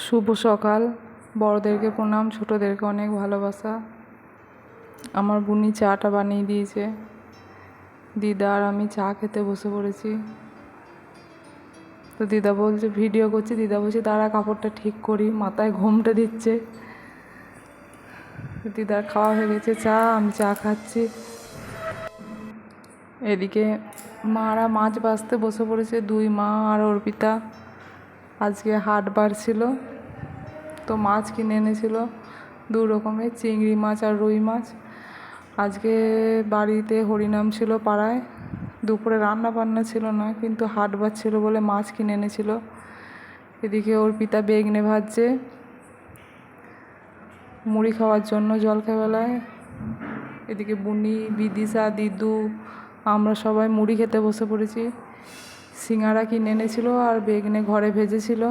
শুভ সকাল। বড়দেরকে প্রণাম, ছোটদেরকে অনেক ভালোবাসা। আমার বুনি চাটা বানিয়ে দিয়েছে, দিদা আর আমি চা খেতে বসে পড়েছি। তো দিদা বলছে ভিডিও করছি, দিদা বলছে দাঁড়া কাপড়টা ঠিক করি, মাথায় ঘোমটা দিচ্ছে। দিদার খাওয়া হয়ে গেছে চা, আমি চা খাচ্ছি। এদিকে মারা মাছ ভাজতে বসে পড়েছে, দুই মা আর অর্পিতা। আজকে হাটবার ছিল, তো মাছ কিনে এনেছিল দু রকমের, চিংড়ি মাছ আর রুই মাছ। আজকে বাড়িতে হরিনাম ছিল পাড়ায়, দুপুরে রান্না বান্না ছিল না, কিন্তু হাটবার ছিল বলে মাছ কিনে এনেছিল। এদিকে অর্পিতা বেগনে ভাজছে মুড়ি খাওয়ার জন্য জলখাবেলায়। এদিকে বুনি, বিদিশা, দিদু, আমরা সবাই মুড়ি খেতে বসে পড়েছি। সিঙ্গারা কিনে এনেছিল আর বেগনে ঘরে ভেজেছিল,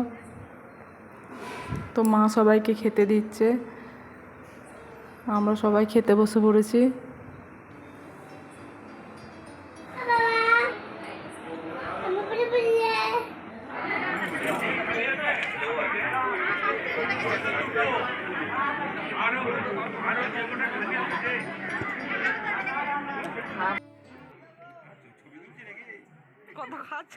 তো মা সবাইকে খেতে দিচ্ছে, আমরা সবাই খেতে বসে পড়েছি। কত খাচ্ছ?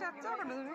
যাচ্ছ না তুমি?